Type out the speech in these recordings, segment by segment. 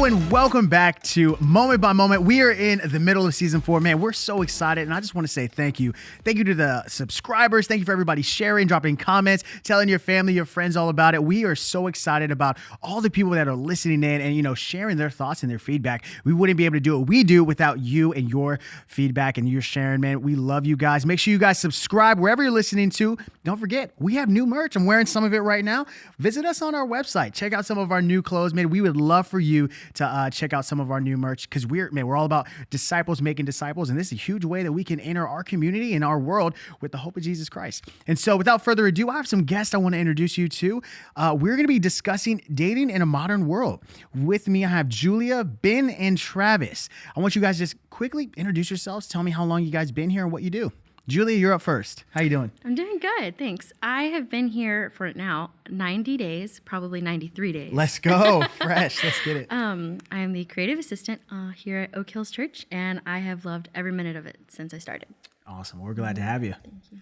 and welcome back to Moment by Moment. We are in the middle of season 4. Man, we're so excited, and I just want to say thank you. Thank you to the subscribers. Thank you for everybody sharing, dropping comments, telling your family, your friends all about it. We are so excited about all the people that are listening in and, sharing their thoughts and their feedback. We wouldn't be able to do what we do without you and your feedback and your sharing, man. We love you guys. Make sure you guys subscribe wherever you're listening to. Don't forget, we have new merch. I'm wearing some of it right now. Visit us on our website. Check out some of our new clothes, man. We would love for you to check out some of our new merch because we're all about disciples making disciples, and this is a huge way that we can enter our community and our world with the hope of Jesus Christ. And so without further ado, I have some guests I want to introduce you to. We're going to be discussing dating in a modern world. With me, I have Julia, Ben, and Travis. I want you guys to just quickly introduce yourselves. Tell me how long you guys been here and what you do. Julia, you're up first. How you doing? I'm doing good, thanks. I have been here for now 90 days, probably 93 days. Let's go. Fresh. Let's get it. I am the creative assistant here at Oak Hills Church, and I have loved every minute of it since I started. Awesome. We're glad to have you. Thank you.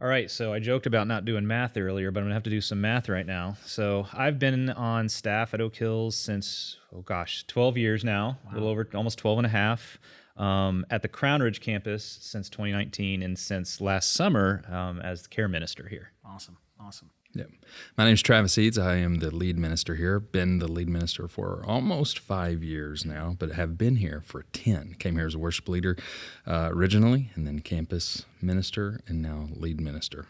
All right, so I joked about not doing math earlier, but I'm going to have to do some math right now. So I've been on staff at Oak Hills since, 12 years now, a little over, almost 12 and a half. At the Crown Ridge campus since 2019 and since last summer as the care minister here. Awesome. Yep. My name is Travis Eades. I am the lead minister here. Been the lead minister for almost 5 years now, but have been here for 10. Came here as a worship leader originally, and then campus minister, and now lead minister.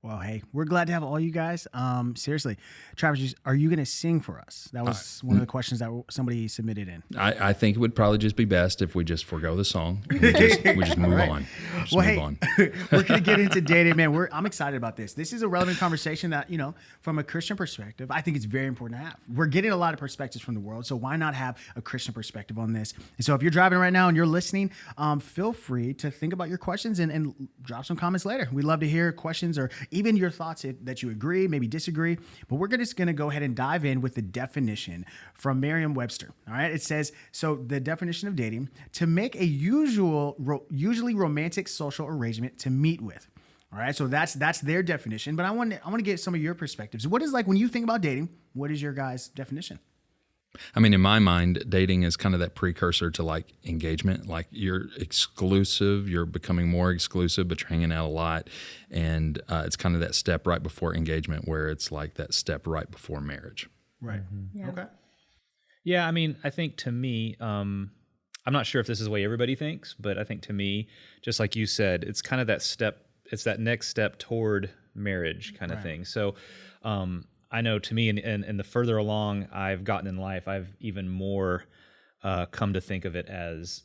Well, hey, we're glad to have all you guys. Seriously, Travis, are you going to sing for us? That was one of the questions that somebody submitted in. I think it would probably just be best if we just forego the song. And we just move on. We're going to get into dating, man. I'm excited about this. This is a relevant conversation that, from a Christian perspective, I think it's very important to have. We're getting a lot of perspectives from the world, so why not have a Christian perspective on this? And so if you're driving right now and you're listening, feel free to think about your questions and drop some comments later. We'd love to hear questions or even your thoughts that you agree, maybe disagree. But we're just going to go ahead and dive in with the definition from Merriam-Webster. All right. It says, so the definition of dating: to make a usually romantic social arrangement to meet with. All right. So that's their definition. But I want to get some of your perspectives. What is, like, when you think about dating, what is your guys' definition? I mean, in my mind, dating is kind of that precursor to like engagement. Like you're exclusive, you're becoming more exclusive, but you're hanging out a lot. And it's kind of that step right before engagement where it's like that step right before marriage. Right. Mm-hmm. Yeah. Okay. Yeah, I mean, I think to me, I'm not sure if this is the way everybody thinks, but I think to me, just like you said, it's kind of that step, it's that next step toward marriage kind of thing. So, I know to me, and the further along I've gotten in life, I've even more come to think of it as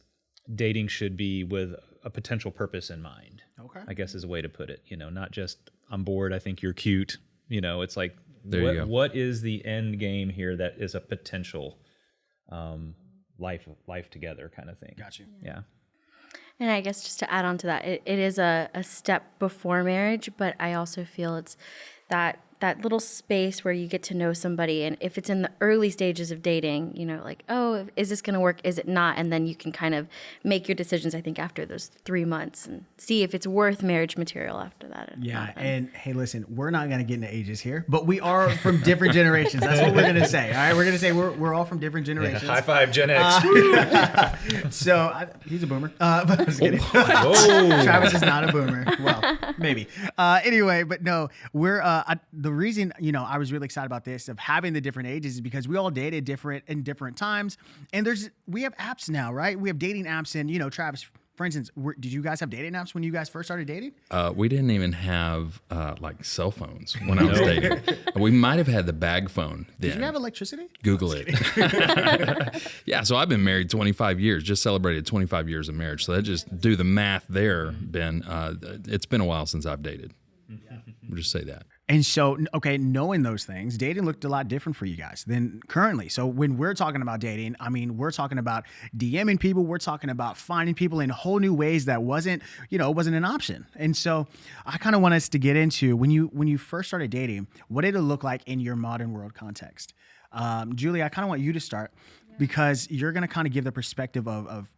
dating should be with a potential purpose in mind. Okay. I guess is a way to put it. Not just I'm bored, I think you're cute. It's like You go. what is the end game here that is a potential life together kind of thing. Got you. Yeah. And I guess just to add on to that, it is a step before marriage, but I also feel it's that little space where you get to know somebody. And if it's in the early stages of dating, like, oh, is this going to work? Is it not? And then you can kind of make your decisions, I think, after those 3 months and see if it's worth marriage material after that. Yeah. And hey, listen, we're not going to get into ages here, but we are from different generations. That's what we're going to say. All right. We're going to say we're all from different generations. High five, Gen X. So he's a boomer. But I was kidding. Travis is not a boomer. Well, maybe. Anyway, but no, we're the reason I was really excited about this of having the different ages is because we all dated in different times, and we have apps now, right? We have dating apps, and Travis, for instance, did you guys have dating apps when you guys first started dating? We didn't even have like cell phones when I was dating. We might have had the bag phone then. Did you have electricity? Google it. Yeah, so I've been married 25 years, just celebrated 25 years of marriage. So that just do the math there, Ben. It's been a while since I've dated. We'll just say that. And so, okay, knowing those things, dating looked a lot different for you guys than currently. So when we're talking about dating, I mean, we're talking about DMing people. We're talking about finding people in whole new ways that wasn't an option. And so I kind of want us to get into when you first started dating, what did it look like in your modern world context? Julie, I kind of want you to start because you're going to kind of give the perspective of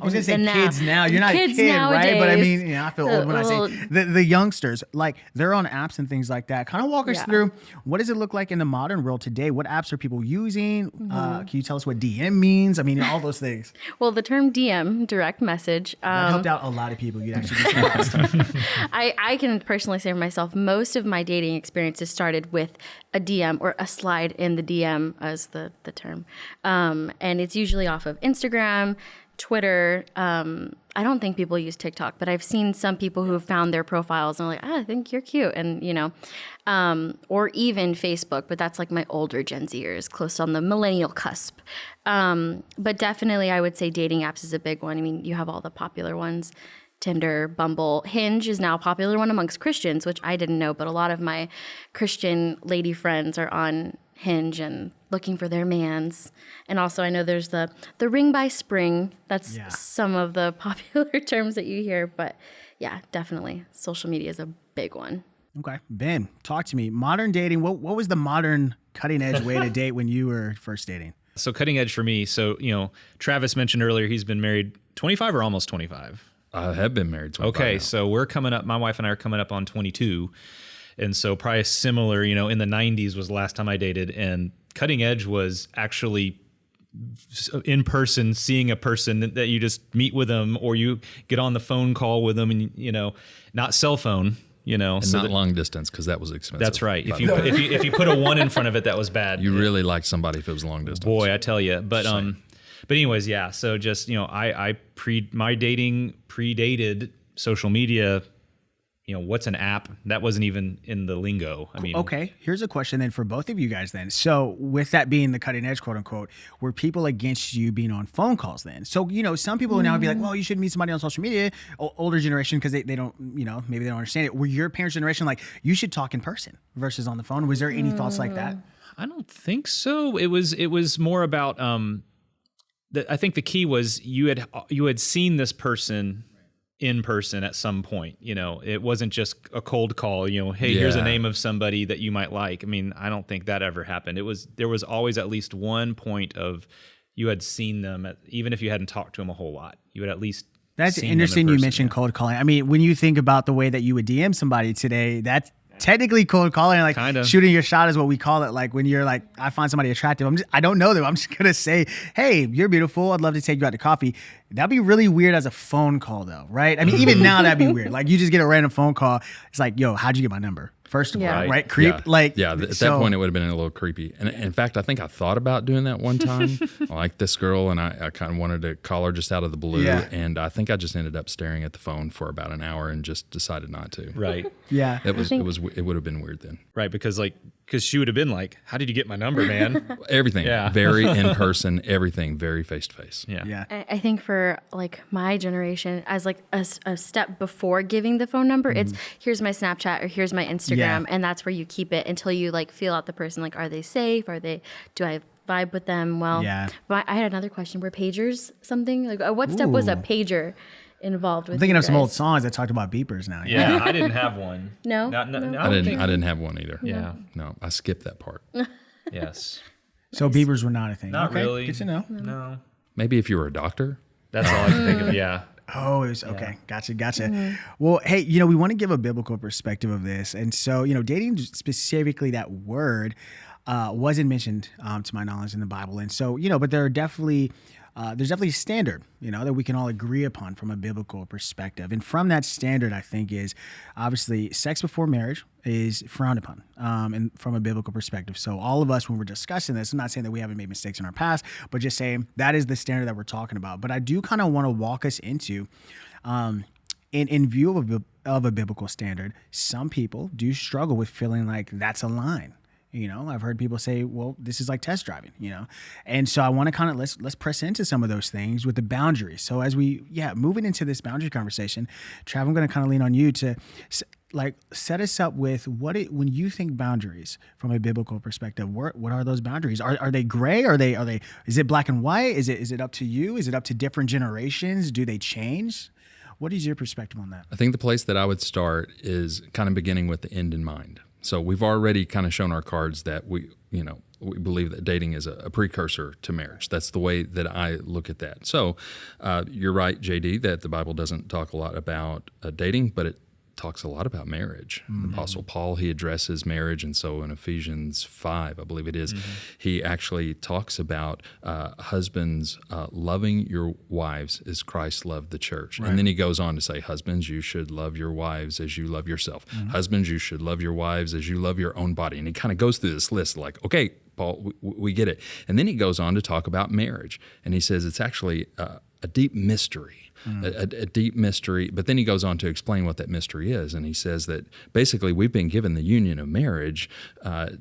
I was gonna say kids now. You're not a kid, right? But I mean, I feel old when I say the youngsters, like they're on apps and things like that. Kind of walk us through, what does it look like in the modern world today? What apps are people using? Can you tell us what DM means? I mean, all those things. Well, the term DM, direct message, that helped out a lot of people. You'd actually be surprised. I can personally say for myself, most of my dating experiences started with a DM or a slide in the DM, as the term, and it's usually off of Instagram, Twitter. I don't think people use TikTok, but I've seen some people who have found their profiles and are like, I think you're cute. And, or even Facebook, but that's like my older Gen Zers, close on the millennial cusp. But definitely I would say dating apps is a big one. I mean, you have all the popular ones. Tinder, Bumble, Hinge is now a popular one amongst Christians, which I didn't know, but a lot of my Christian lady friends are on Hinge and looking for their mans. And also I know there's the ring by spring. That's some of the popular terms that you hear, but yeah, definitely social media is a big one. Okay. Ben, talk to me. Modern dating, what was the modern cutting edge way to date when you were first dating? So cutting edge for me. So, Travis mentioned earlier, he's been married 25 or almost 25. I have been married 25 Okay. now. So we're coming up, my wife and I are coming up on 22. And so probably similar, in the 90s was the last time I dated, and cutting edge was actually in person, seeing a person that you just meet with them, or you get on the phone call with them, and not cell phone, and so not long distance, because that was expensive. That's right. If you put a 1 in front of it, that was bad. You really like somebody if it was long distance. Boy, I tell you. But anyways, yeah. So just my dating predated social media. What's an app? That wasn't even in the lingo. I mean, okay, here's a question then for both of you guys then. So with that being the cutting edge, quote unquote, were people against you being on phone calls then? So, some people now would be like, well, you shouldn't meet somebody on social media, older generation, because they don't, maybe they don't understand it. Were your parents' generation like, you should talk in person versus on the phone? Was there any thoughts like that? I don't think so. It was more about, I think the key was you had seen this person in person at some point. It wasn't just a cold call, hey, here's a name of somebody that you might like. I mean, I don't think that ever happened. There was always at least one point of you had seen them, even if you hadn't talked to them a whole lot, you had at least That's seen interesting. them in You person. mentioned cold calling. I mean, when you think about the way that you would DM somebody today, that's technically cold calling, like Kinda. shooting your shot is what we call it. Like when you're like, I find somebody attractive, I don't know them, I'm just gonna say, hey, you're beautiful, I'd love to take you out to coffee. That'd be really weird as a phone call though, right? I mean, even now that'd be weird. Like you just get a random phone call, it's like, yo, how'd you get my number? First of all, Yeah. right? Creep. At that point it would have been a little creepy. And in fact, I think I thought about doing that one time. I liked this girl, and I kind of wanted to call her just out of the blue. Yeah. And I think I just ended up staring at the phone for about an hour and just decided not to. Right. Yeah. It would have been weird then. Right. Because she would have been like, how did you get my number, man? Everything, Yeah. very in person, everything very face to face. Yeah. Yeah. I think for like my generation, as like a step before giving the phone number, it's here's my Snapchat or here's my Instagram, Yeah. and that's where you keep it until you like feel out the person. Like, are they safe? Do I vibe with them? Well, Yeah. But I had another question. Were pagers something? Like, what step was a Ooh. pager involved with? I'm thinking you of some old guys? songs that talked about beepers now. Yeah. I didn't have one. No? No, No. I I don't think. didn't have one either. Yeah. No, I skipped that part. Yes. So beepers were not a thing. Not Okay, really. good to know. No. Maybe if you were a doctor. That's all I can think of. Yeah. Oh, it was okay. Gotcha. Well, hey, we want to give a biblical perspective of this. And so, dating, specifically that word, wasn't mentioned to my knowledge in the Bible. And so, but there are definitely there's definitely a standard, that we can all agree upon from a biblical perspective. And from that standard, I think, is obviously sex before marriage is frowned upon, and from a biblical perspective. So all of us, when we're discussing this, I'm not saying that we haven't made mistakes in our past, but just saying that is the standard that we're talking about. But I do kind of want to walk us into, in view of a biblical standard, some people do struggle with feeling like that's a line. I've heard people say, well, this is like test driving, And so I want to kind of, let's press into some of those things with the boundaries. So as moving into this boundary conversation, Trav, I'm going to kind of lean on you to set us up with when you think boundaries from a biblical perspective, what are those boundaries? Are they gray? Is it black and white? Is it up to you? Is it up to different generations? Do they change? What is your perspective on that? I think the place that I would start is kind of beginning with the end in mind. So we've already kind of shown our cards that we we believe that dating is a precursor to marriage. That's the way that I look at that. So you're right, JD, that the Bible doesn't talk a lot about dating, but it talks a lot about marriage. The Apostle Paul, he addresses marriage, and so in Ephesians 5, I believe it is, he actually talks about husbands loving your wives as Christ loved the church. Right. And then he goes on to say, husbands, you should love your wives as you love yourself. Husbands, you should love your wives as you love your own body. And he kind of goes through this list like, okay, Paul, we get it. And then he goes on to talk about marriage. And he says it's actually a deep mystery. A deep mystery, but then he goes on to explain what that mystery is, and he says that basically we've been given the union of marriage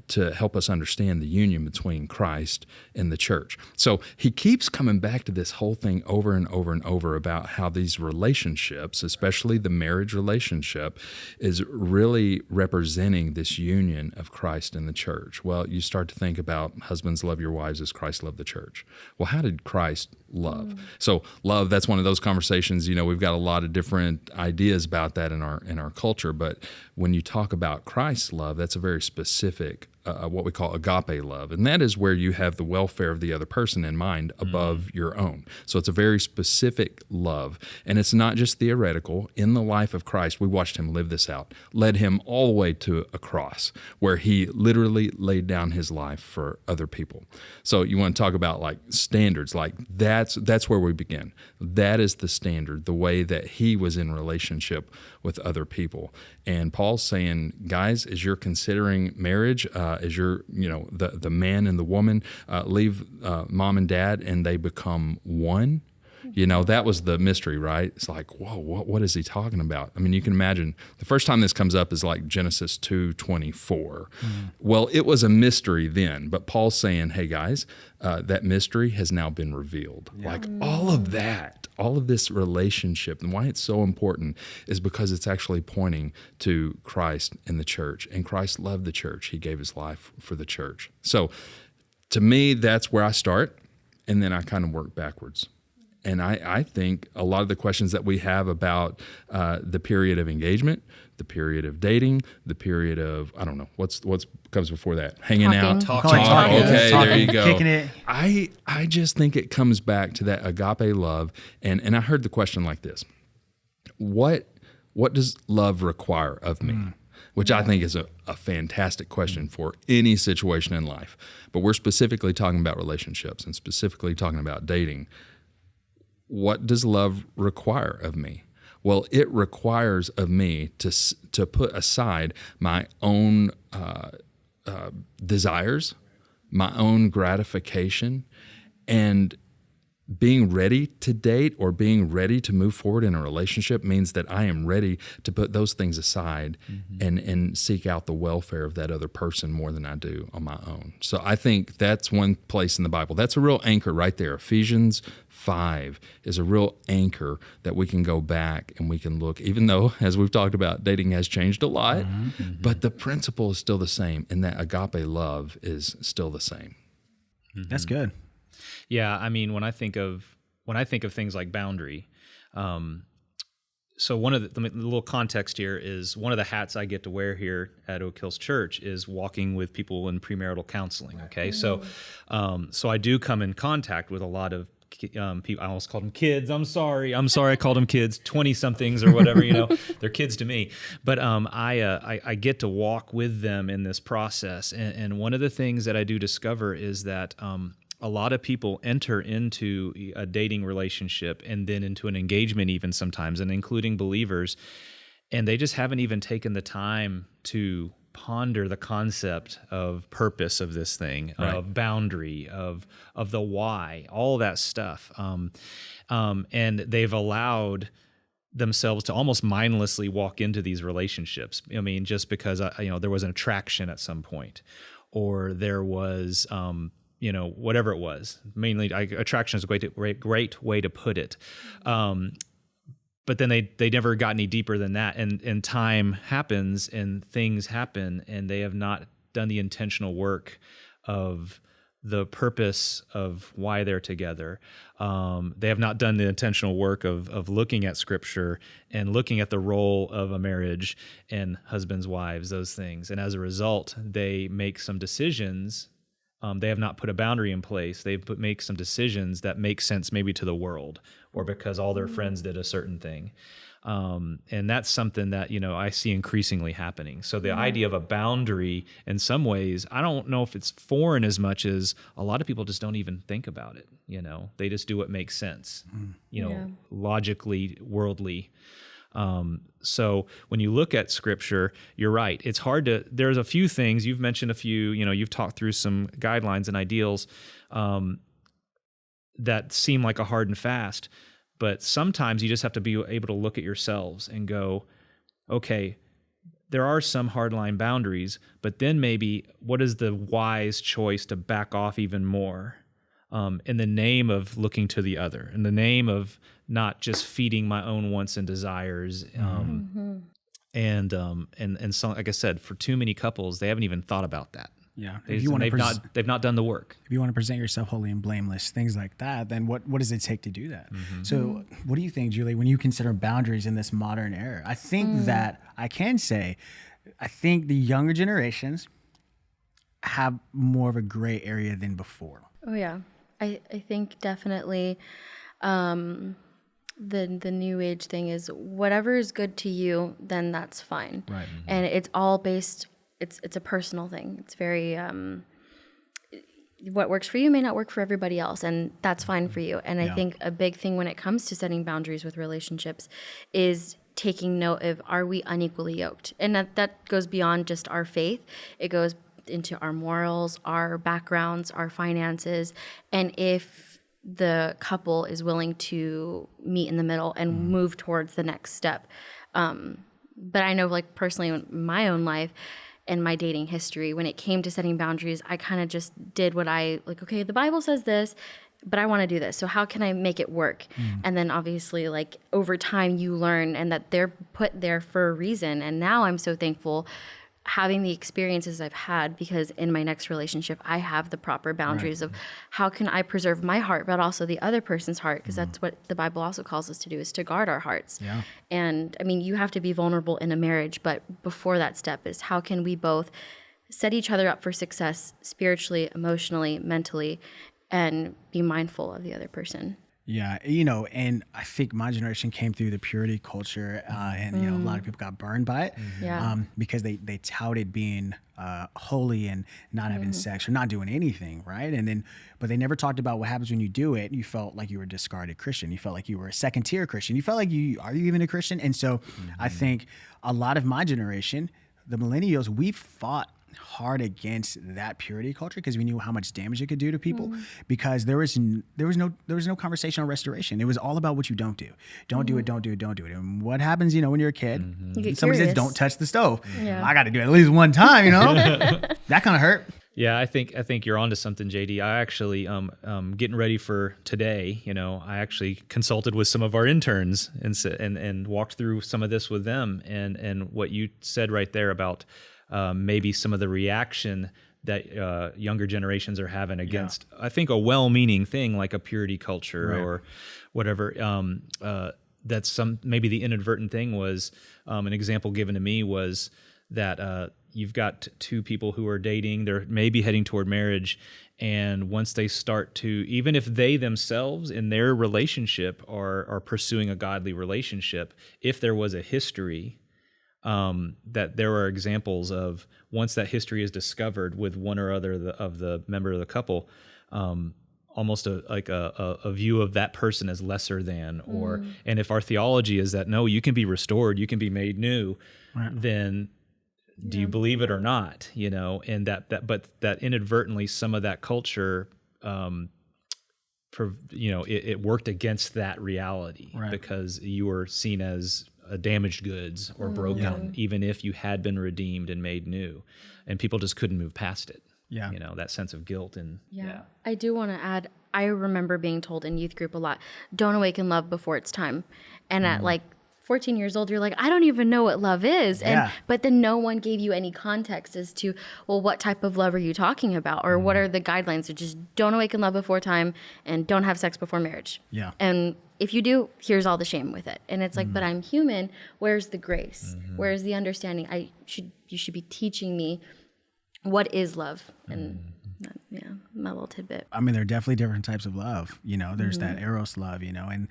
to help us understand the union between Christ and the church. So he keeps coming back to this whole thing over and over and over about how these relationships, especially the marriage relationship, is really representing this union of Christ and the church. Well, you start to think about husbands, love your wives as Christ loved the church. Well, how did Christ love? So love, that's one of those conversations, we've got a lot of different ideas about that in our culture, but when you talk about Christ's love, that's a very specific what we call agape love, and that is where you have the welfare of the other person in mind above your own. So it's a very specific love, and it's not just theoretical. In the life of Christ, we watched him live this out, led him all the way to a cross where he literally laid down his life for other people. So you want to talk about like standards, like that's where we begin. That is the standard, the way that he was in relationship with other people. And Paul's saying, guys, as you're considering marriage, as you're, the man and the woman leave mom and dad and they become one. That was the mystery, right? It's like, whoa, what is he talking about? I mean, you can imagine the first time this comes up is like Genesis 2:24. Well, it was a mystery then, but Paul's saying, hey guys, that mystery has now been revealed. Yeah. Like all of that, all of this relationship, and why it's so important is because it's actually pointing to Christ and the church. And Christ loved the church. He gave his life for the church. So to me, that's where I start, and then I kind of work backwards. And I think a lot of the questions that we have about the period of engagement, the period of dating, the period of, I don't know, what's comes before that? Hanging out. Talking. Okay, there you go. Kicking it. I just think it comes back to that agape love. And I heard the question like this. What does love require of me? Which I think is a fantastic question for any situation in life. But we're specifically talking about relationships and specifically talking about dating. What does love require of me? Well, it requires of me to put aside my own desires, my own gratification, and being ready to date or being ready to move forward in a relationship means that I am ready to put those things aside and seek out the welfare of that other person more than I do on my own. So I think that's one place in the Bible. That's a real anchor right there. Ephesians 5 is a real anchor that we can go back and we can look, even though, as we've talked about, dating has changed a lot, but the principle is still the same, and that agape love is still the same. That's good. Yeah, I mean, when I think of things like boundary, so one of the little context here is one of the hats I get to wear here at Oak Hills Church is walking with people in premarital counseling. Okay, so I do come in contact with a lot of people. I almost called them kids. I'm sorry. I called them kids, 20-somethings or whatever. They're kids to me. But I get to walk with them in this process, and one of the things that I do discover is that a lot of people enter into a dating relationship and then into an engagement even sometimes, and including believers, and they just haven't even taken the time to ponder the concept of purpose of this thing, right, of boundary, of the why, all that stuff. And they've allowed themselves to almost mindlessly walk into these relationships. I mean, just because there was an attraction at some point, or there was whatever it was. Mainly, attraction is a great way to put it. But then they never got any deeper than that. And time happens and things happen, and they have not done the intentional work of the purpose of why they're together. They have not done the intentional work of looking at Scripture and looking at the role of a marriage and husbands, wives, those things. And as a result, they make some decisions they have not put a boundary in place. They've make some decisions that make sense maybe to the world, or because all their friends did a certain thing. And that's something that, I see increasingly happening. So the idea of a boundary, in some ways, I don't know if it's foreign as much as a lot of people just don't even think about it. They just do what makes sense, logically, worldly. So when you look at scripture, you're right. It's hard there's a few things, you've mentioned a few, you've talked through some guidelines and ideals, that seem like a hard and fast, but sometimes you just have to be able to look at yourselves and go, okay, there are some hardline boundaries, but then maybe what is the wise choice to back off even more, in the name of looking to the other, in the name of not just feeding my own wants and desires. And so, like I said, for too many couples, they haven't even thought about that. Yeah. They've not done the work. If you want to present yourself holy and blameless, things like that, then what does it take to do that? So what do you think, Julie, when you consider boundaries in this modern era? I think that I can say, I think the younger generations have more of a gray area than before. Oh, yeah. I think definitely the new age thing is whatever is good to you, then that's fine. Right. And it's all based, it's a personal thing. It's very, what works for you may not work for everybody else, and that's fine for you. And I think a big thing when it comes to setting boundaries with relationships is taking note of, are we unequally yoked? And that goes beyond just our faith. It goes into our morals, our backgrounds, our finances, and if the couple is willing to meet in the middle and move towards the next step. But I know, like, personally in my own life and my dating history, when it came to setting boundaries, I kind of just did what okay, the Bible says this, but I want to do this. So how can I make it work? And then obviously, like, over time you learn, and that they're put there for a reason. And now I'm so thankful having the experiences I've had, because in my next relationship, I have the proper boundaries of how can I preserve my heart, but also the other person's heart, because that's what the Bible also calls us to do, is to guard our hearts. Yeah. And I mean, you have to be vulnerable in a marriage, but before that step is how can we both set each other up for success spiritually, emotionally, mentally, and be mindful of the other person. Yeah, and I think my generation came through the purity culture, and a lot of people got burned by it, because they touted being holy and not having sex or not doing anything, right? But they never talked about what happens when you do it. You felt like you were a discarded Christian. You felt like you were a second tier Christian. You felt like are you even a Christian? And so I think a lot of my generation, the millennials, we fought hard against that purity culture because we knew how much damage it could do to people, because there was no conversation on restoration. It was all about what you don't do. Don't do it, don't do it, don't do it. And what happens, when you're a kid, somebody says, don't touch the stove. Yeah. I got to do it at least one time, that kind of hurt. Yeah, I think you're onto something, JD. I actually, getting ready for today, I actually consulted with some of our interns and walked through some of this with them, and what you said right there about maybe some of the reaction that younger generations are having against, I think, a well-meaning thing like a purity culture or whatever. That's maybe the inadvertent thing was, an example given to me was that you've got two people who are dating, they're maybe heading toward marriage, and once they start to, even if they themselves in their relationship are pursuing a godly relationship, if there was a history, that there are examples of, once that history is discovered with one or other of the member of the couple, almost a view of that person as lesser than, and if our theology is that, no, you can be restored, you can be made new, then do you believe it or not? And but that inadvertently some of that culture, it worked against that reality, because you were seen as damaged goods or broken, even if you had been redeemed and made new, and people just couldn't move past it. That sense of guilt. And I do want to add, I remember being told in youth group a lot, don't awaken love before it's time. And at 14 years old, you're like, I don't even know what love is. But then no one gave you any context as to, well, what type of love are you talking about? Or what are the guidelines? So just don't awaken love before time and don't have sex before marriage. Yeah. And if you do, here's all the shame with it. And it's like, but I'm human. Where's the grace? Where's the understanding? You should be teaching me what is love. And Yeah, my little tidbit. I mean, there are definitely different types of love. There's that eros love, and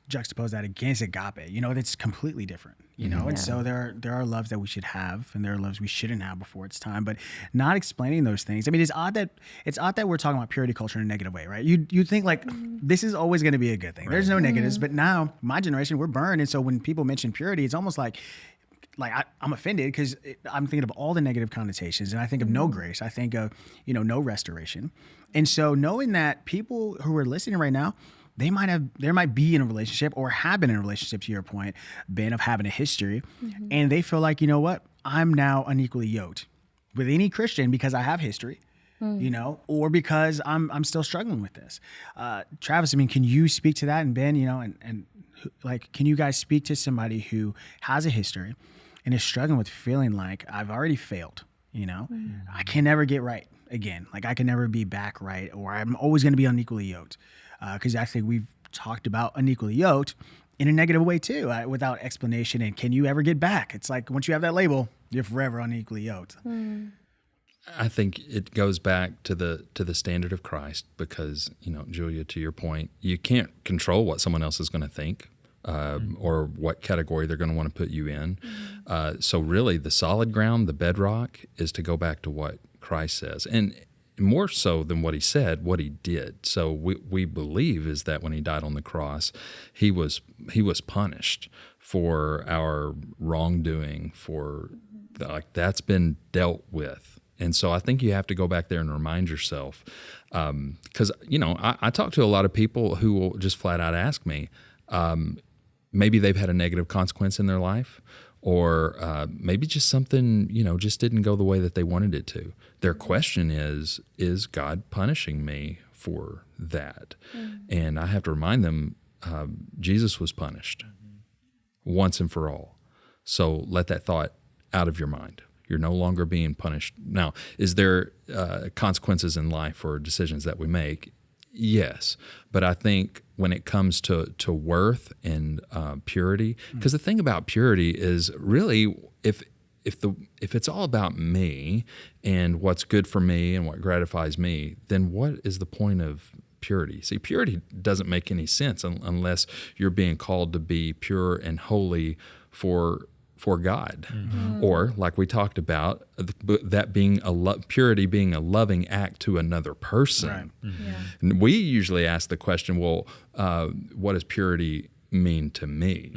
juxtapose that against agape. That's completely different. And so there are loves that we should have, and there are loves we shouldn't have before it's time. But not explaining those things. I mean, it's odd that we're talking about purity culture in a negative way, right? You think like this is always going to be a good thing. Right. There's no negatives, but now my generation, we're burned, and so when people mention purity, it's almost like I'm offended because I'm thinking of all the negative connotations, and I think of no grace. I think of, no restoration. And so knowing that people who are listening right now, there might be in a relationship or have been in a relationship, to your point, Ben, of having a history, and they feel like, I'm now unequally yoked with any Christian because I have history, or because I'm still struggling with this. Travis, I mean, can you speak to that? And Ben, and like, can you guys speak to somebody who has a history and is struggling with feeling like I've already failed, I can never get right again. Like I can never be back right, or I'm always going to be unequally yoked. Because I think we've talked about unequally yoked in a negative way too, without explanation. And can you ever get back? It's like once you have that label, you're forever unequally yoked. I think it goes back to the standard of Christ because, Julia, to your point, you can't control what someone else is going to think. Or what category they're going to want to put you in. So really the solid ground, the bedrock, is to go back to what Christ says. And more so than what he said, what he did. So we believe is that when he died on the cross, he was punished for our wrongdoing, that's been dealt with. And so I think you have to go back there and remind yourself, because, I talk to a lot of people who will just flat out ask me, maybe they've had a negative consequence in their life, or maybe just something, just didn't go the way that they wanted it to. Their question is God punishing me for that? And I have to remind them, Jesus was punished once and for all. So let that thought out of your mind. You're no longer being punished. Now, is there consequences in life for decisions that we make? Yes, but I think when it comes to worth and purity, because the thing about purity is really if it's all about me and what's good for me and what gratifies me, then what is the point of purity? See, purity doesn't make any sense unless you're being called to be pure and holy for God, or like we talked about, that being purity being a loving act to another person. Right. And we usually ask the question, well, what does purity mean to me?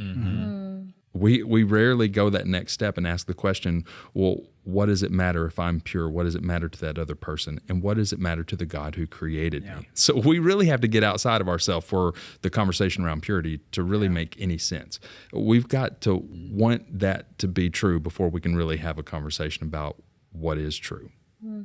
We rarely go that next step and ask the question, well, what does it matter if I'm pure? What does it matter to that other person? And what does it matter to the God who created me? So we really have to get outside of ourselves for the conversation around purity to really make any sense. We've got to want that to be true before we can really have a conversation about what is true.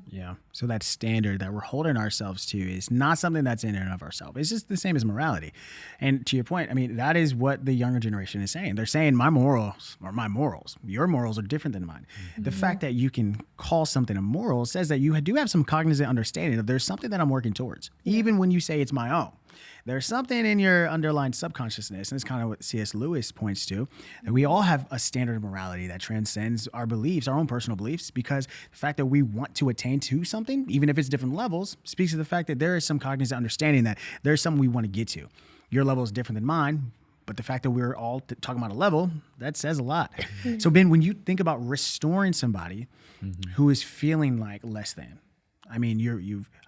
Yeah. So that standard that we're holding ourselves to is not something that's in and of ourselves. It's just the same as morality. And to your point, I mean, that is what the younger generation is saying. They're saying my morals are my morals. Your morals are different than mine. The fact that you can call something a moral says that you do have some cognizant understanding of there's something that I'm working towards, even when you say it's my own. There's something in your underlying subconsciousness, and it's kind of what C.S. Lewis points to, that we all have a standard of morality that transcends our beliefs, our own personal beliefs, because the fact that we want to attain to something, even if it's different levels, speaks to the fact that there is some cognizant understanding that there's something we want to get to. Your level is different than mine, but the fact that we're all talking about a level, that says a lot. So, Ben, when you think about restoring somebody who is feeling like less than, I mean,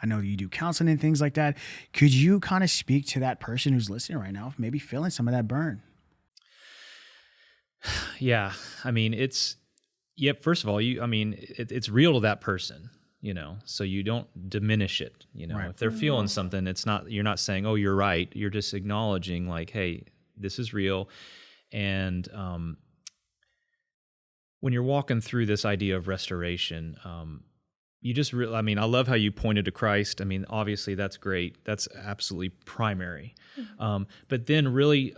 I know you do counseling and things like that. Could you kind of speak to that person who's listening right now, maybe feeling some of that burn? Yeah. I mean, first of all, it's real to that person, so you don't diminish it. Right. If they're feeling something, you're not saying, oh, you're right. You're just acknowledging like, hey, this is real. And, when you're walking through this idea of restoration, you just I love how you pointed to Christ. I mean, obviously that's great. That's absolutely primary. But then really,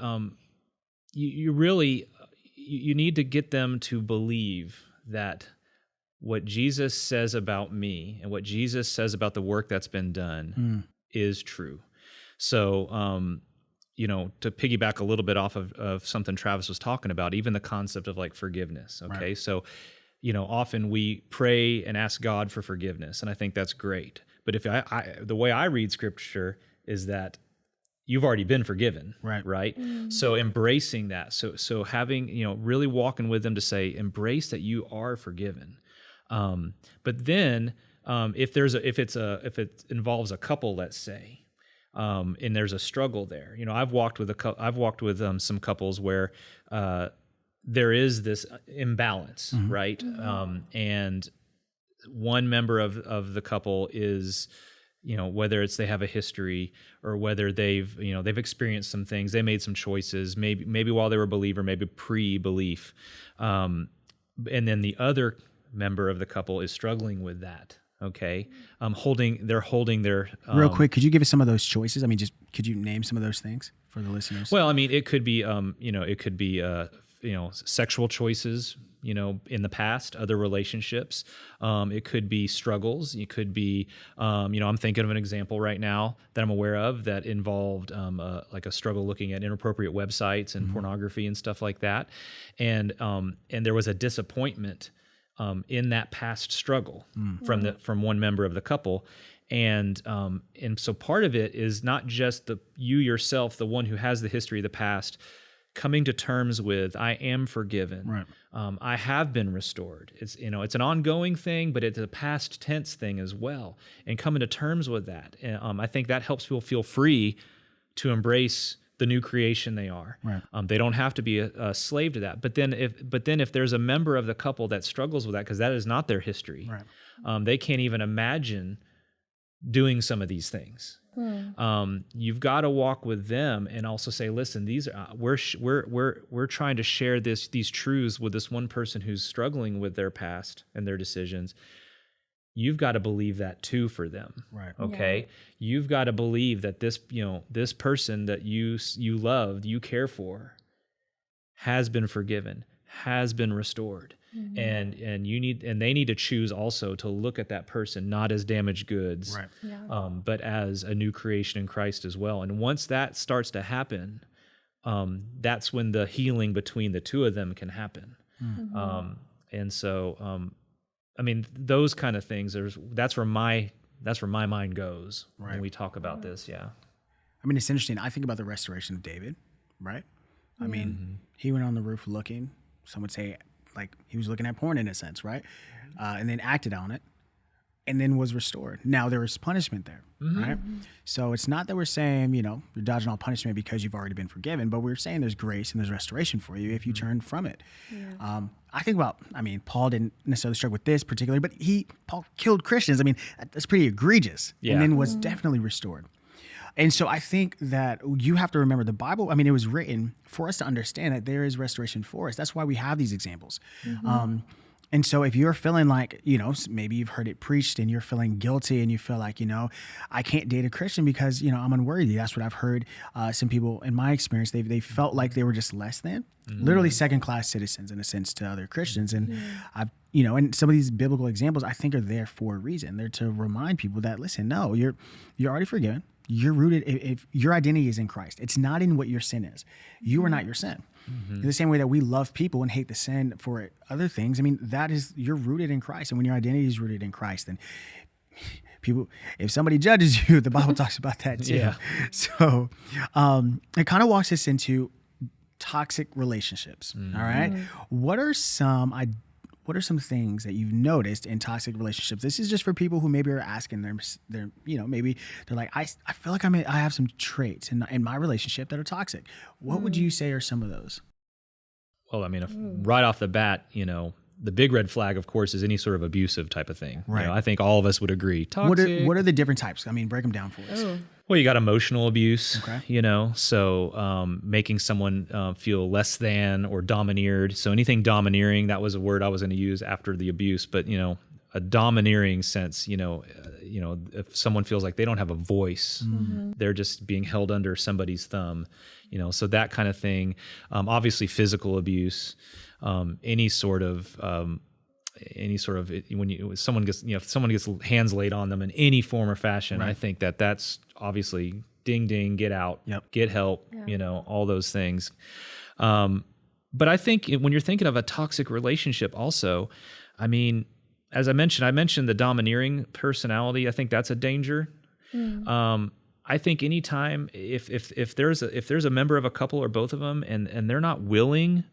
you need to get them to believe that what Jesus says about me and what Jesus says about the work that's been done is true. So, to piggyback a little bit off of something Travis was talking about, even the concept of like forgiveness. Okay. Right. So, often we pray and ask God for forgiveness, and I think that's great. But if the way I read scripture is that you've already been forgiven, right? So embracing that, so having, really walking with them to say, embrace that you are forgiven. But then if it involves a couple, let's say, and there's a struggle there, I've walked with some couples where there is this imbalance, right? And one member of the couple is, whether it's they have a history or whether they've experienced some things, they made some choices, maybe while they were a believer, maybe pre-belief, and then the other member of the couple is struggling with that. Okay, they're holding their real quick. Could you give us some of those choices? I mean, just could you name some of those things for the listeners? Well, I mean, it could be sexual choices, in the past, other relationships. It could be struggles. It could be, I'm thinking of an example right now that I'm aware of that involved like a struggle looking at inappropriate websites and pornography and stuff like that. And there was a disappointment in that past struggle from one member of the couple. And so part of it is not just you yourself, the one who has the history of the past, coming to terms with, I am forgiven. Right. I have been restored. It's an ongoing thing, but it's a past tense thing as well. And coming to terms with that, I think that helps people feel free to embrace the new creation they are. Right. They don't have to be a slave to that. But then if there's a member of the couple that struggles with that, because that is not their history, they can't even imagine doing some of these things. You've got to walk with them and also say, listen, these are we're trying to share these truths with this one person who's struggling with their past and their decisions. You've got to believe that too for them. Right. Okay. Yeah. You've got to believe that this person that you loved, you care for, has been forgiven, has been restored. And they need to choose also to look at that person not as damaged goods, right. But as a new creation in Christ as well. And once that starts to happen, that's when the healing between the two of them can happen. And so, I mean, those kind of things. That's where my mind goes when we talk about this. Yeah. I mean, it's interesting. I think about the restoration of David, right? I mean, he went on the roof looking. Some would say, like, he was looking at porn in a sense, right? And then acted on it, and then was restored. Now there was punishment there, right? So it's not that we're saying, you're dodging all punishment because you've already been forgiven, but we're saying there's grace and there's restoration for you if you turn from it. Yeah. I think about, Paul didn't necessarily struggle with this particularly, but Paul killed Christians. I mean, that's pretty egregious, and then was definitely restored. And so I think that you have to remember the Bible. I mean, it was written for us to understand that there is restoration for us. That's why we have these examples. And so if you're feeling like, maybe you've heard it preached and you're feeling guilty and you feel like, I can't date a Christian because, I'm unworthy. That's what I've heard some people in my experience. They felt like they were just less than, literally second-class citizens in a sense to other Christians. And I've, and some of these biblical examples I think are there for a reason. They're to remind people that, listen, no, you're already forgiven. You're rooted, if your identity is in Christ. It's not in what your sin is. You are not your sin. In the same way that we love people and hate the sin for other things, you're rooted in Christ. And when your identity is rooted in Christ, then people, if somebody judges you, the Bible talks about that too. Yeah. So it kind of walks us into toxic relationships. All right. What are some things that you've noticed in toxic relationships? This is just for people who maybe are asking their maybe they're like, I feel like I have some traits in my relationship that are toxic. What would you say are some of those? Well, right off the bat, the big red flag, of course, is any sort of abusive type of thing. Right. I think all of us would agree. Toxic. What are the different types? Break them down for us. Well, you got emotional abuse, okay. So making someone feel less than or domineered. So anything domineering, that was a word I was going to use after the abuse, but, a domineering sense, if someone feels like they don't have a voice, they're just being held under somebody's thumb, so that kind of thing. Obviously physical abuse, any sort of when someone gets, if someone gets hands laid on them in any form or fashion, I think that's obviously ding, ding, get out, get help, all those things. But I think when you're thinking of a toxic relationship also, as I mentioned the domineering personality. I think that's a danger. I think anytime if there's a member of a couple or both of them and they're not willing,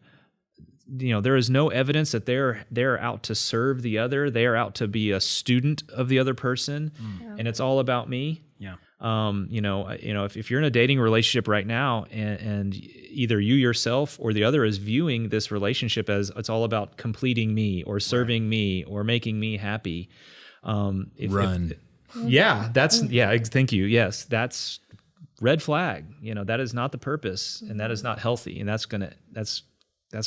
there is no evidence that they're out to serve the other. They are out to be a student of the other person, and it's all about me. Yeah. If you're in a dating relationship right now, and either you yourself or the other is viewing this relationship as it's all about completing me or serving me or making me happy, Run. Thank you. Yes, that's red flag. That is not the purpose, and that is not healthy, and that's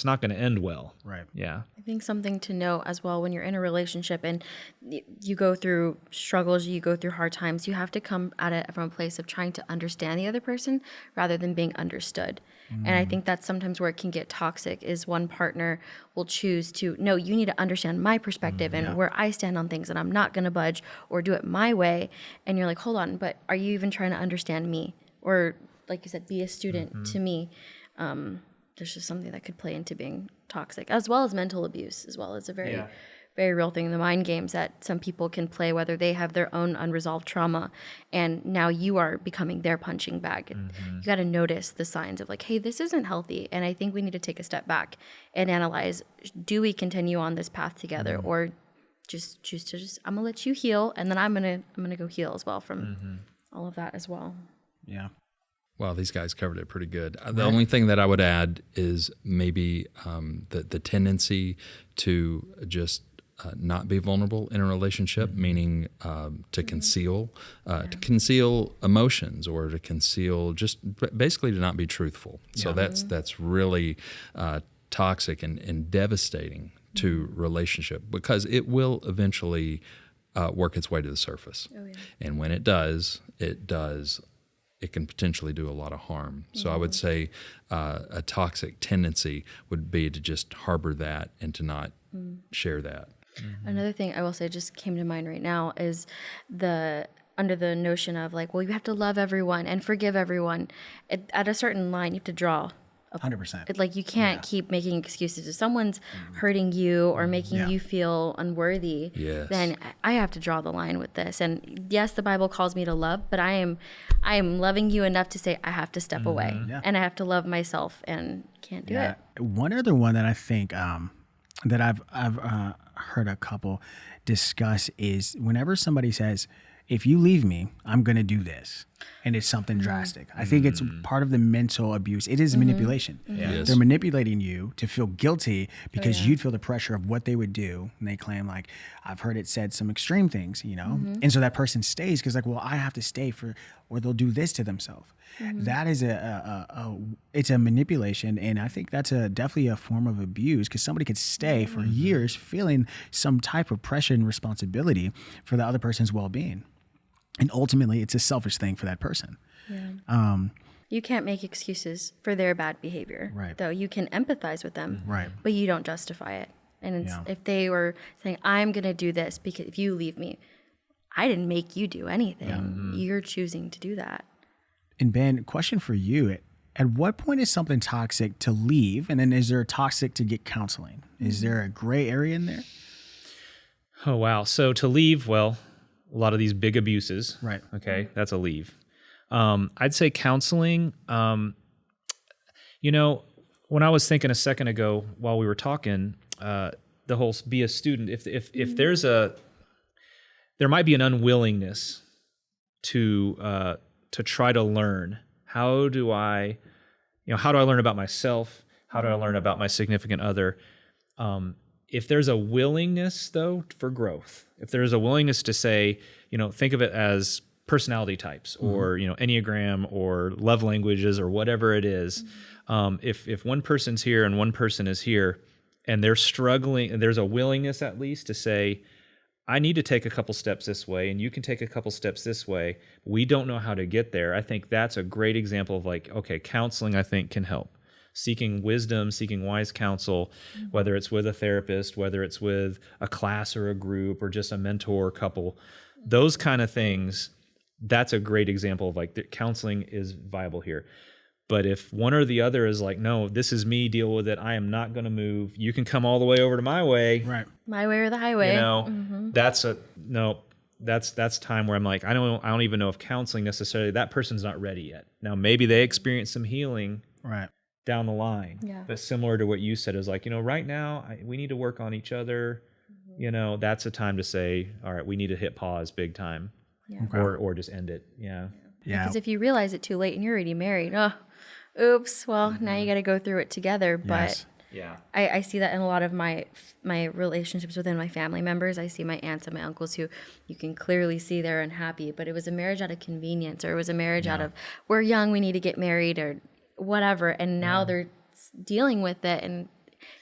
not going to end well. Right. Yeah. I think something to know as well when you're in a relationship and you go through struggles, you go through hard times, you have to come at it from a place of trying to understand the other person rather than being understood. And I think that's sometimes where it can get toxic is one partner will choose to, no, you need to understand my perspective and where I stand on things, and I'm not going to budge or do it my way. And you're like, hold on, but are you even trying to understand me? Or like you said, be a student to me. There's just something that could play into being toxic, as well as mental abuse, as well as a very, very real thing. The mind games that some people can play, whether they have their own unresolved trauma, and now you are becoming their punching bag. You got to notice the signs of like, hey, this isn't healthy, and I think we need to take a step back and analyze: do we continue on this path together, or just choose to I'm gonna let you heal, and then I'm gonna go heal as well from all of that as well. Yeah. Wow, these guys covered it pretty good. The only thing that I would add is maybe the tendency to just not be vulnerable in a relationship, meaning to conceal emotions, or to conceal, just basically to not be truthful. So that's really toxic and devastating to relationship, because it will eventually work its way to the surface. And when it does, it can potentially do a lot of harm. So I would say a toxic tendency would be to just harbor that and to not share that. Another thing I will say just came to mind right now is under the notion of like, well, you have to love everyone and forgive everyone. At a certain line, you have to draw. 100%. Like you can't keep making excuses. If someone's hurting you or making you feel unworthy, then I have to draw the line with this. And yes, the Bible calls me to love, but I am loving you enough to say I have to step away, and I have to love myself, and can't do it. One other one that I think that I've heard a couple discuss is whenever somebody says, if you leave me, I'm going to do this. And it's something drastic. I think it's part of the mental abuse. It is manipulation. Yes. They're manipulating you to feel guilty because you'd feel the pressure of what they would do. And they claim like, I've heard it said some extreme things, And so that person stays because like, well, I have to stay or they'll do this to themselves. That is it's a manipulation. And I think that's definitely a form of abuse, because somebody could stay for years feeling some type of pressure and responsibility for the other person's well-being. And ultimately, it's a selfish thing for that person. You can't make excuses for their bad behavior. Right. Though you can empathize with them. Right. But you don't justify it. And if they were saying, I'm going to do this because if you leave me, I didn't make you do anything. You're choosing to do that. And Ben, question for you. At what point is something toxic to leave? And then is there toxic to get counseling? Is there a gray area in there? Oh, wow. So to leave, well, a lot of these big abuses. Right. Okay. That's a leave. I'd say counseling, when I was thinking a second ago while we were talking, the whole be a student, if there might be an unwillingness to try to learn, how do I learn about myself? How do I learn about my significant other? If there's a willingness, though, for growth, if there's a willingness to say, think of it as personality types or, Enneagram or love languages or whatever it is. If one person's here and one person is here and they're struggling, and there's a willingness at least to say, I need to take a couple steps this way and you can take a couple steps this way. We don't know how to get there. I think that's a great example of like, okay, counseling I think can help. Seeking wisdom, seeking wise counsel, whether it's with a therapist, whether it's with a class or a group or just a mentor couple, those kind of things, that's a great example of like the counseling is viable here. But if one or the other is like, no, this is me, deal with it. I am not going to move. You can come all the way over to my way. Right. My way or the highway. You know, that's time where I'm like, I don't even know if counseling necessarily, that person's not ready yet. Now, maybe they experience some healing Right. down the line. Yeah. But similar to what you said is like, right now we need to work on each other. That's a time to say, all right, we need to hit pause big time. Yeah. Or just end it. Yeah. Yeah. Because if you realize it too late and you're already married, oops, well, now you got to go through it together. But Yes. Yeah. I see that in a lot of my relationships within my family members. I see my aunts and my uncles who you can clearly see they're unhappy, but it was a marriage out of convenience, or it was a marriage out of, we're young, we need to get married, or whatever. And now they're dealing with it. And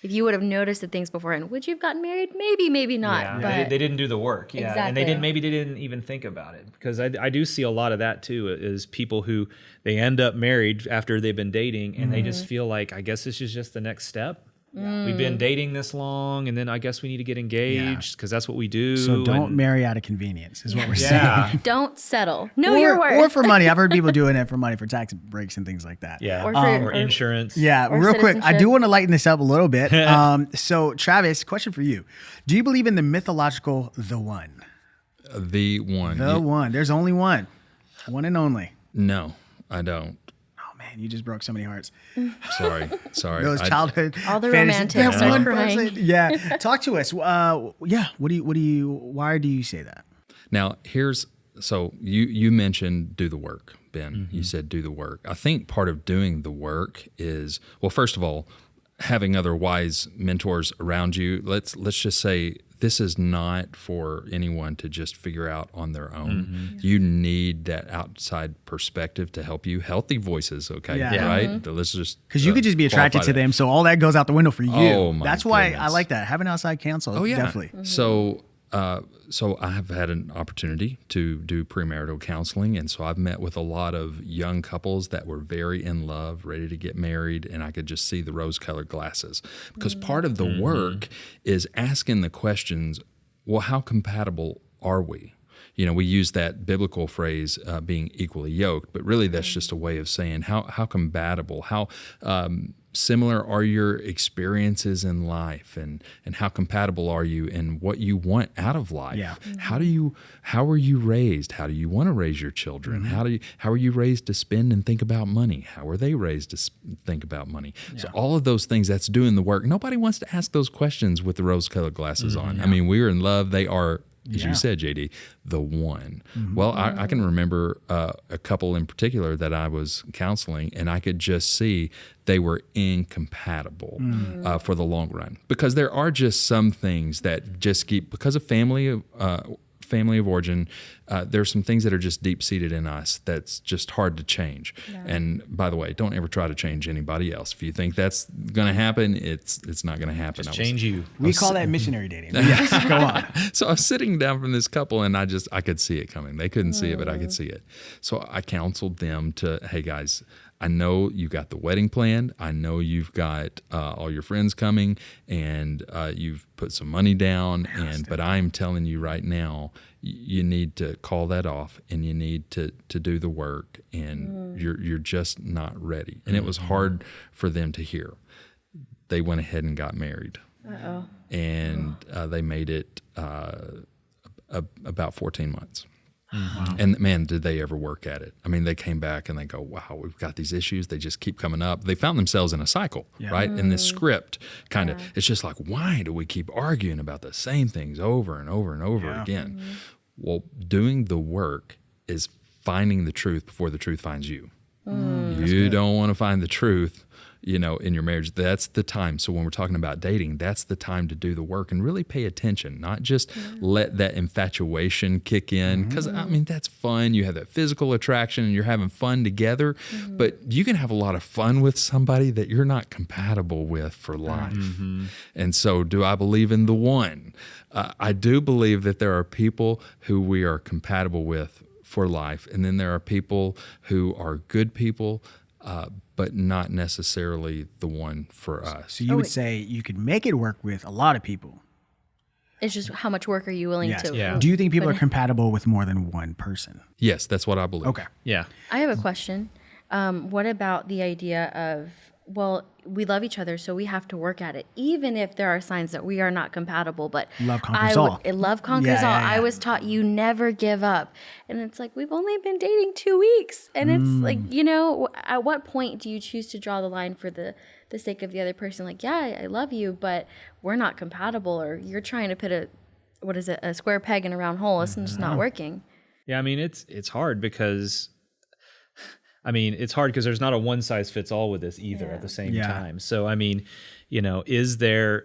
if you would have noticed the things beforehand, would you have gotten married? Maybe, maybe not. Yeah. But They didn't do the work. Yeah. And Exactly. maybe they didn't even think about it, because I do see a lot of that too, is people who they end up married after they've been dating, and they just feel like, I guess this is just the next step. We've been dating this long, and then I guess we need to get engaged because that's what we do. So don't marry out of convenience is what we're Yeah. saying. don't settle. Know your worth. Or for money. I've heard people doing it for money, for tax breaks and things like that. Yeah. Or Or, for- insurance. Yeah, Or real quick, I citizenship. do want to lighten this up a little bit. So, Travis, question for you. Do you believe in the mythological the one? The one. The one. There's only one. One and only. No, I don't. Oh, man, you just broke so many hearts. Sorry. Those childhood All the fantasies. romantics That are one crying. person. Yeah. Talk to us. Why do you say that? Now, so you mentioned do the work, Ben. You said do the work. I think part of doing the work is, well, first of all, having other wise mentors around you. Let's just say this is not for anyone to just figure out on their own. You need that outside perspective to help you. Healthy voices, okay, Yeah. right? Let's just Because you could just be attracted to them, so all that goes out the window for you. Oh, my That's why I goodness. like that. Have an outside counsel. Oh yeah, Definitely. So I have had an opportunity to do premarital counseling, and so I've met with a lot of young couples that were very in love, ready to get married, and I could just see the rose-colored glasses. Because part of the work is asking the questions, well, how compatible are we? We use that biblical phrase, being equally yoked, but really that's just a way of saying how compatible, how similar are your experiences in life, and how compatible are you in what you want out of life? Yeah. How were you raised? How do you want to raise your children? How are you raised to spend and think about money? How are they raised to think about money? So all of those things, that's doing the work. Nobody wants to ask those questions with the rose-colored glasses on. I mean, we are in love. They are, as you said, JD, the one. Well, I can remember a couple in particular that I was counseling, and I could just see they were incompatible for the long run, because there are just some things that just keep, because of family of origin, there's some things that are just deep-seated in us that's just hard to change. Yeah. And by the way, don't ever try to change anybody else. If you think that's going to happen, it's not going to happen. Just change you. We call that missionary dating. Yes, go on. So I was sitting down from this couple, and I could see it coming. They couldn't see it, but I could see it. So I counseled them to, hey guys, I know you got the wedding planned. I know you've got all your friends coming, and you've put some money down. But I'm telling you right now, you need to call that off, and you need to do the work, and you're just not ready. And it was hard for them to hear. They went ahead and got married. Uh-oh. And they made it about 14 months. Wow. And man, did they ever work at it. I mean, they came back and they go, wow, we've got these issues. They just keep coming up. They found themselves in a cycle, right? In this script, kind of, it's just like, why do we keep arguing about the same things over and over and over again? Well, doing the work is finding the truth before the truth finds you. You don't want to find the truth, in your marriage. That's the time. So when we're talking about dating, that's the time to do the work and really pay attention, not just let that infatuation kick in. Because, I mean, that's fun. You have that physical attraction and you're having fun together. But you can have a lot of fun with somebody that you're not compatible with for life. And so do I believe in the one? I do believe that there are people who we are compatible with for life. And then there are people who are good people, but not necessarily the one for us. So you would say you could make it work with a lot of people. It's just how much work are you willing Yes. to? Yeah. Do you think people are compatible with more than one person? Yes, that's what I believe. Okay. Yeah. I have a question. What about the idea of, well, we love each other, so we have to work at it, even if there are signs that we are not compatible. But Love conquers all. Love conquers all. I was taught you never give up. And it's like, we've only been dating 2 weeks. And it's like, at what point do you choose to draw the line for the sake of the other person? Like, yeah, I love you, but we're not compatible, or you're trying to put a square peg in a round hole. It's just not working. Yeah, I mean, it's hard because... it's hard because there's not a one size fits all with this either at the same time. So, is there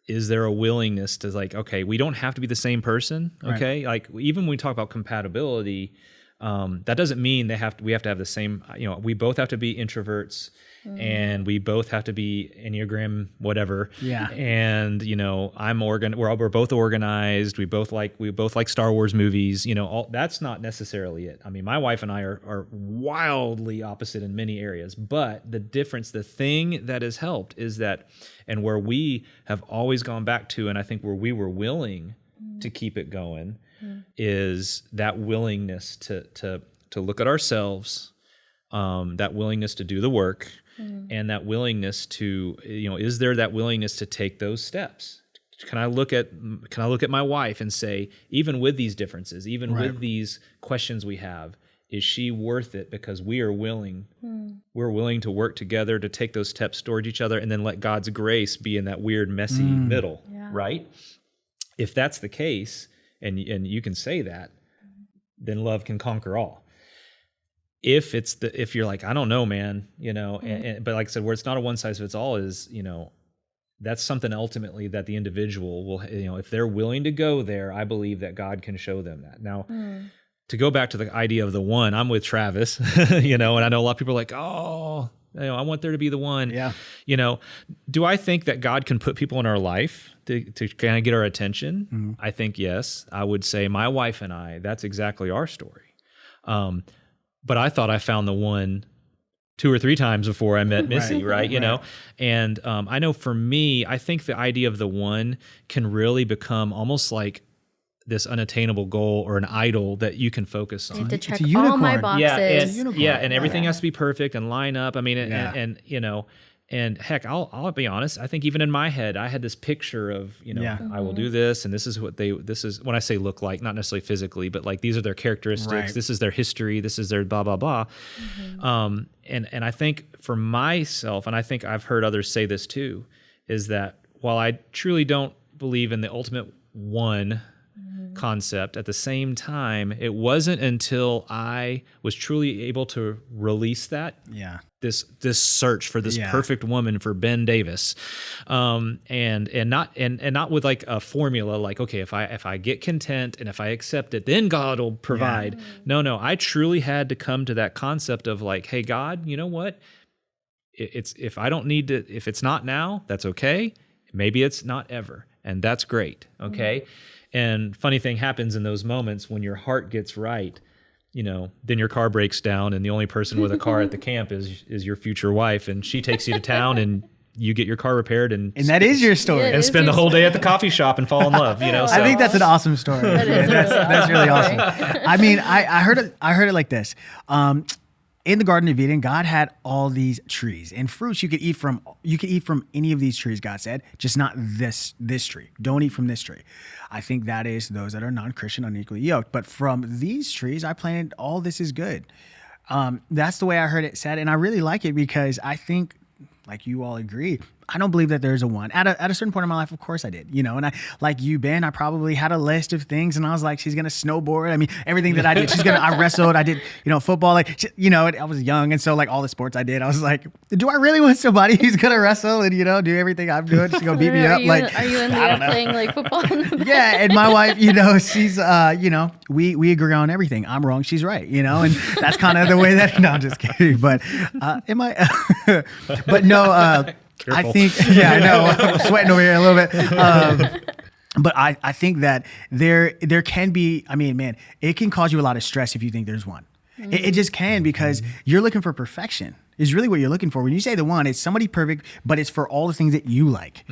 a willingness to like, okay, we don't have to be the same person. Okay. Right. Like even when we talk about compatibility, that doesn't mean we have to have the same, we both have to be introverts and we both have to be Enneagram, whatever. Yeah. And, we're both organized. We both like Star Wars movies, that's not necessarily it. I mean, my wife and I are wildly opposite in many areas, but the thing that has helped is that, and where we have always gone back to, and I think where we were willing to keep it going, is that willingness to look at ourselves, that willingness to do the work, and that willingness to, is there that willingness to take those steps? Can I look at my wife and say, even with these differences, even with these questions we have, is she worth it? Because we are willing, we're willing to work together to take those steps towards each other, and then let God's grace be in that weird, messy middle, right? If that's the case, and you can say that, then love can conquer all. If you're like, I don't know, man, but like I said, where it's not a one size fits all is, that's something ultimately that the individual will, if they're willing to go there, I believe that God can show them that. Now, to go back to the idea of the one, I'm with Travis, and I know a lot of people are like, oh, I want there to be the one. Yeah. Do I think that God can put people in our life to kind of get our attention? I think yes. I would say my wife and I, that's exactly our story. But I thought I found the one 2 or 3 times before I met Missy, right? And I know for me, I think the idea of the one can really become almost like this unattainable goal or an idol that you can focus on. To check all my boxes. And everything has to be perfect and line up. I mean, and heck, I'll be honest. I think even in my head, I had this picture of, I will do this, and this is when I say look like, not necessarily physically, but like these are their characteristics. Right. This is their history. This is their blah blah blah. And I think for myself, and I think I've heard others say this too, is that while I truly don't believe in the ultimate one concept, at the same time, it wasn't until I was truly able to release that. Yeah. This search for this perfect woman for Ben Davis, and not with like a formula like, okay, if I get content and if I accept it, then God will provide. Yeah. No, I truly had to come to that concept of like, hey God, you know what? If I don't need to, if it's not now, that's okay. Maybe it's not ever, and that's great. Okay. And funny thing happens in those moments when your heart gets right. Then your car breaks down, and the only person with a car at the camp is your future wife, and she takes you to town, and you get your car repaired, and that is your story, and spend the whole day at the coffee shop and fall in love. So. I think that's an awesome story. That's really awesome. I mean, I heard it like this. In the Garden of Eden, God had all these trees and fruits you could eat from. You could eat from any of these trees, God said, just not this tree. Don't eat from this tree. I think that is those that are non-Christian, unequally yoked. But from these trees, I planted all this is good. That's the way I heard it said. And I really like it because I think, like you all agree, I don't believe that there's a one. At a certain point in my life, of course I did, and I, like you, Ben, I probably had a list of things, and I was like, she's going to snowboard. I mean, everything that I did, I wrestled, I did, football, like, I was young. And so like all the sports I did, I was like, do I really want somebody who's going to wrestle and, do everything I'm doing? She's going to beat me up. Are you in there playing like football? Yeah. And my wife, she's, we agree on everything. I'm wrong. She's right, and that's kind of the way that, no, I'm just kidding. But, but no, Careful. I think, I know, I'm sweating over here a little bit. But I think that there can be, I mean, man, it can cause you a lot of stress if you think there's one. It just can, because you're looking for perfection is really what you're looking for. When you say the one, it's somebody perfect, but it's for all the things that you like.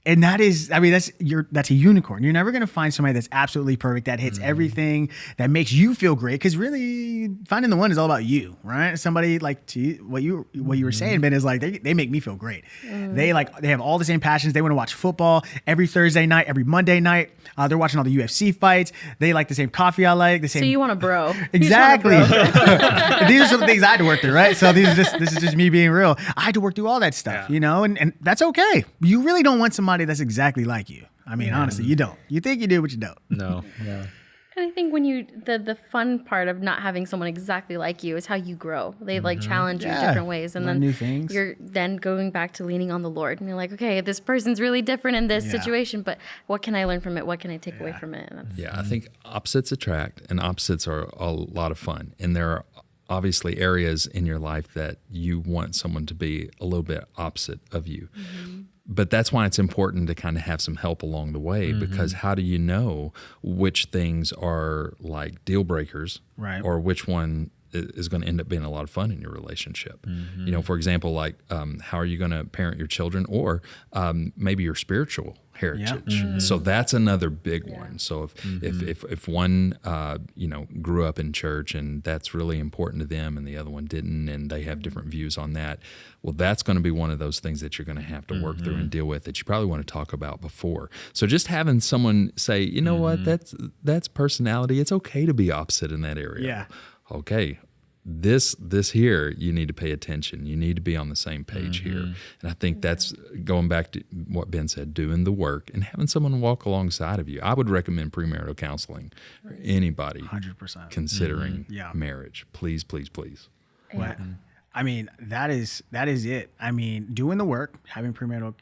And that is, I mean, that's a unicorn. You're never going to find somebody that's absolutely perfect, that hits everything, that makes you feel great. Because really, finding the one is all about you, right? Somebody like what you were saying, Ben, is like they make me feel great. They have all the same passions. They want to watch football every Thursday night, every Monday night. They're watching all the UFC fights. They like the same coffee I like. The same. So you want a bro? Exactly. These are some things I had to work through, right? So this is just me being real. I had to work through all that stuff, and that's okay. You really don't want somebody that's exactly like you. I mean, honestly, you don't. You think you do, but you don't. No. And I think when the fun part of not having someone exactly like you is how you grow. They like challenge you in different ways, and learn then new things. You're then going back to leaning on the Lord, and you're like, okay, this person's really different in this situation, but what can I learn from it? What can I take away from it? And I think opposites attract, and opposites are a lot of fun. And there are obviously areas in your life that you want someone to be a little bit opposite of you. But that's why it's important to kind of have some help along the way, because how do you know which things are like deal breakers, right, or which one is going to end up being a lot of fun in your relationship? You know, for example, like how are you going to parent your children, or maybe your spiritual heritage. So that's another big one. So if one grew up in church and that's really important to them, and the other one didn't, and they have different views on that, well, that's going to be one of those things that you're going to have to work through and deal with, that you probably want to talk about before. So just having someone say, you know what, that's personality. It's okay to be opposite in that area. Yeah. Okay. This here, you need to pay attention. You need to be on the same page here. And I think that's going back to what Ben said, doing the work and having someone walk alongside of you. I would recommend premarital counseling for anybody 100% considering marriage. Please, please, please. Well, I mean, that is it. I mean, doing the work, having premarital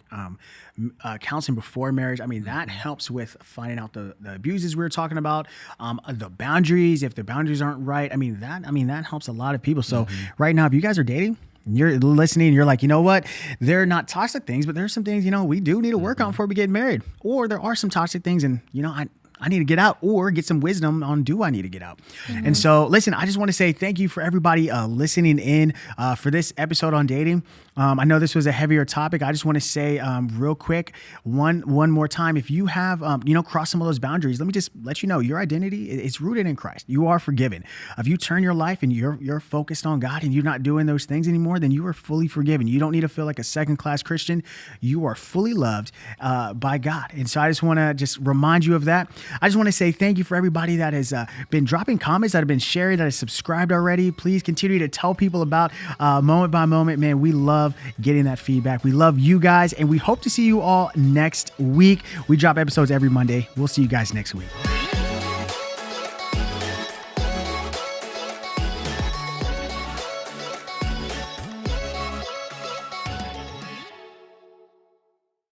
counseling before marriage, I mean, that helps with finding out the abuses we were talking about, the boundaries, if the boundaries aren't right. I mean, that helps a lot of people. So right now, if you guys are dating, you're listening and you're like, you know what, they're not toxic things, but there's some things, we do need to work on before we get married. Or there are some toxic things, and, I need to get out, or get some wisdom on, do I need to get out? And so, listen, I just want to say thank you for everybody listening in for this episode on dating. I know this was a heavier topic. I just want to say real quick, one more time, if you have, crossed some of those boundaries, let me just let you know your identity is rooted in Christ. You are forgiven. If you turn your life and you're focused on God and you're not doing those things anymore, then you are fully forgiven. You don't need to feel like a second-class Christian. You are fully loved by God. And so I just want to just remind you of that. I just want to say thank you for everybody that has been dropping comments, that have been sharing, that has subscribed already. Please continue to tell people about Moment by Moment. Man, we love getting that feedback. We love you guys, and we hope to see you all next week. We drop episodes every Monday. We'll see you guys next week.